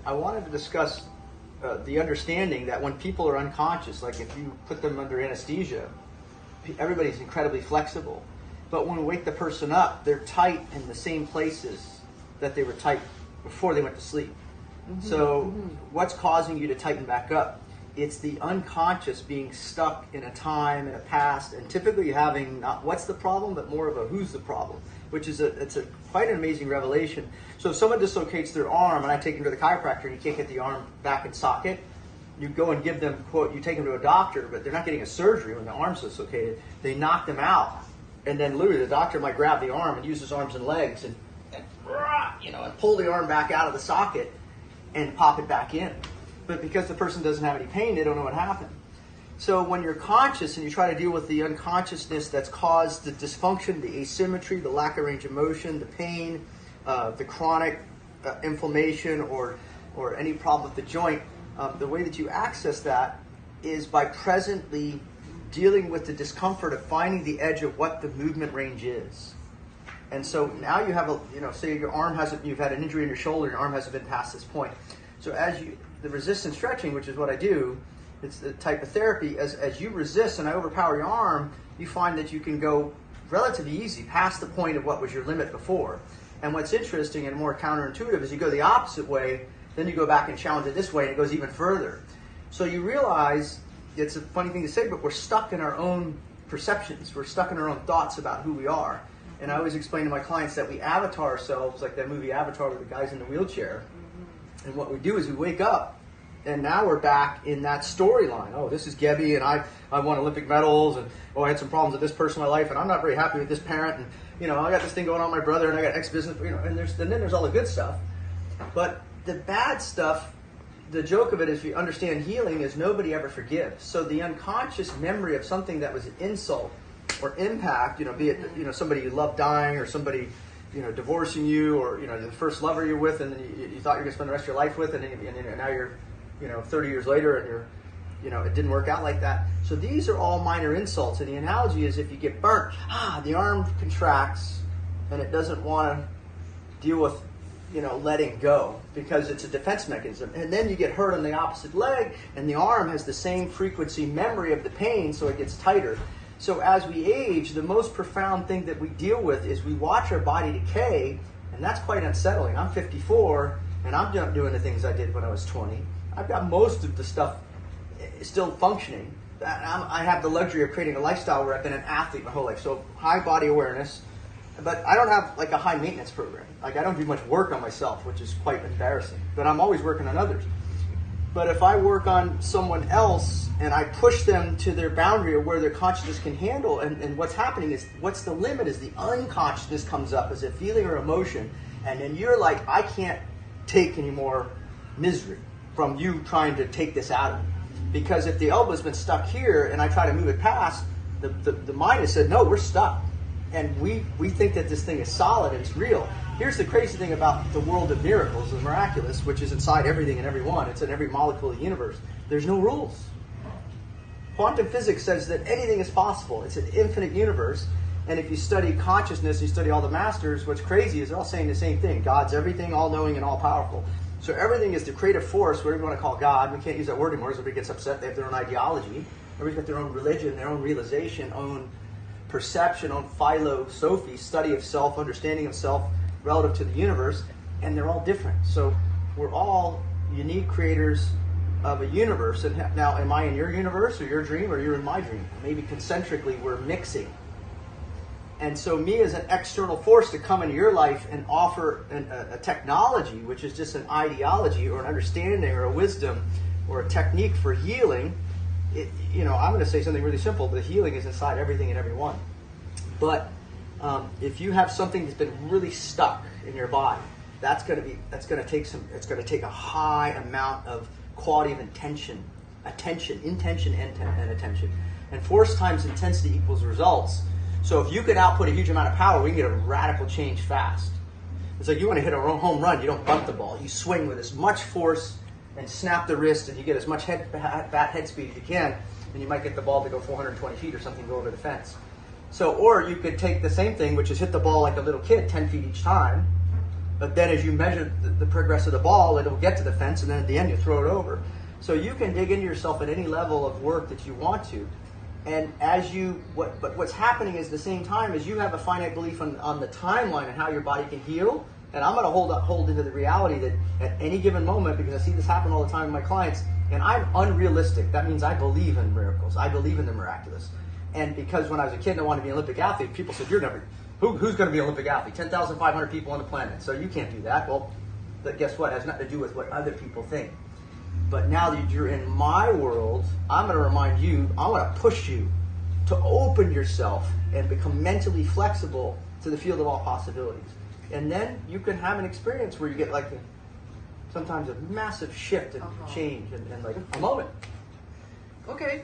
I wanted to discuss the understanding that when people are unconscious, like if you put them under anesthesia, everybody's incredibly flexible. But when we wake the person up, they're tight in the same places that they were tight before they went to sleep. So what's causing you to tighten back up? It's the unconscious being stuck in a time, in a past, and typically having not what's the problem, but more of a who's the problem, which is quite an amazing revelation. So if someone dislocates their arm, and I take them to the chiropractor, and you can't get the arm back in socket, you go and give them, quote, you take them to a doctor, but they're not getting a surgery when the arm's dislocated. They knock them out, and then literally the doctor might grab the arm and use his arms and legs and pull the arm back out of the socket and pop it back in. But because the person doesn't have any pain, they don't know what happened. So when you're conscious and you try to deal with the unconsciousness that's caused the dysfunction, the asymmetry, the lack of range of motion, the pain, the chronic inflammation or any problem with the joint, the way that you access that is by presently dealing with the discomfort of finding the edge of what the movement range is. And so now you have say your arm hasn't, you've had an injury in your shoulder, your arm hasn't been past this point. So the resistance stretching, which is what I do, it's the type of therapy, as you resist and I overpower your arm, you find that you can go relatively easy past the point of what was your limit before. And what's interesting and more counterintuitive is you go the opposite way, then you go back and challenge it this way, and it goes even further. So you realize, it's a funny thing to say, but we're stuck in our own perceptions. We're stuck in our own thoughts about who we are. And I always explain to my clients that we avatar ourselves, like that movie Avatar with the guys in the wheelchair. And what we do is we wake up, and now we're back in that storyline. Oh, this is Gebi, and I won Olympic medals, and I had some problems with this person in my life, and I'm not very happy with this parent, and I got this thing going on with my brother, and I got X business, and then there's all the good stuff. But the bad stuff, the joke of it is, if you understand healing, is nobody ever forgives. So the unconscious memory of something that was an insult or impact, be it somebody you love dying, or somebody divorcing you, or the first lover you're with, and then you thought you were going to spend the rest of your life with, and now you're 30 years later, and it didn't work out like that. So these are all minor insults, and the analogy is if you get burnt, the arm contracts, and it doesn't want to deal with letting go because it's a defense mechanism, and then you get hurt on the opposite leg, and the arm has the same frequency memory of the pain, so it gets tighter. So as we age, the most profound thing that we deal with is we watch our body decay, and that's quite unsettling. I'm 54, and I'm not doing the things I did when I was 20. I've got most of the stuff still functioning. I have the luxury of creating a lifestyle where I've been an athlete my whole life, so high body awareness, but I don't have like a high maintenance program. Like I don't do much work on myself, which is quite embarrassing, but I'm always working on others. But if I work on someone else and I push them to their boundary of where their consciousness can handle, and what's happening is, what's the limit is the unconsciousness comes up as a feeling or emotion, and then you're like, I can't take any more misery from you trying to take this out of me. Because if the elbow's been stuck here and I try to move it past, the mind has said, no, we're stuck. And we think that this thing is solid and it's real. Here's the crazy thing about the world of miracles, the miraculous, which is inside everything and everyone. It's in every molecule of the universe. There's no rules. Quantum physics says that anything is possible. It's an infinite universe. And if you study consciousness, you study all the masters, what's crazy is they're all saying the same thing. God's everything, all-knowing, and all-powerful. So everything is the creative force, whatever you want to call God. We can't use that word anymore because everybody gets upset. They have their own ideology. Everybody's got their own religion, their own realization, own perception, own philosophy, study of self, understanding of self relative to the universe, and they're all different. So we're all unique creators of a universe. And now, am I in your universe or your dream, or you're in my dream? Maybe concentrically we're mixing. And so me as an external force to come into your life and offer a technology, which is just an ideology or an understanding or a wisdom or a technique for healing, I'm going to say something really simple. The healing is inside everything and everyone. But if you have something that's been really stuck in your body, it's going to take a high amount of quality of intention, intention and attention. And force times intensity equals results. So if you can output a huge amount of power, we can get a radical change fast. It's like you want to hit a home run, you don't bunt the ball. You swing with as much force and snap the wrist, and you get as much bat head speed as you can, and you might get the ball to go 420 feet or something, go over the fence. So, or you could take the same thing, which is hit the ball like a little kid, 10 feet each time, But then as you measure the progress of the ball, it'll get to the fence, and then at the end you throw it over. So you can dig into yourself at any level of work that you want to. And as you, but what's happening is at the same time is you have a finite belief on the timeline and how your body can heal. And I'm going to hold into the reality that at any given moment, because I see this happen all the time with my clients, and I'm unrealistic. That means I believe in miracles. I believe in the miraculous. And because when I was a kid and I wanted to be an Olympic athlete, people said, "You're never, who's going to be an Olympic athlete? 10,500 people on the planet. So you can't do that." Well, but guess what? It has nothing to do with what other people think. But now that you're in my world, I'm going to remind you, I want to push you to open yourself and become mentally flexible to the field of all possibilities. And then you can have an experience where you get like sometimes a massive shift and change and like a moment. Okay.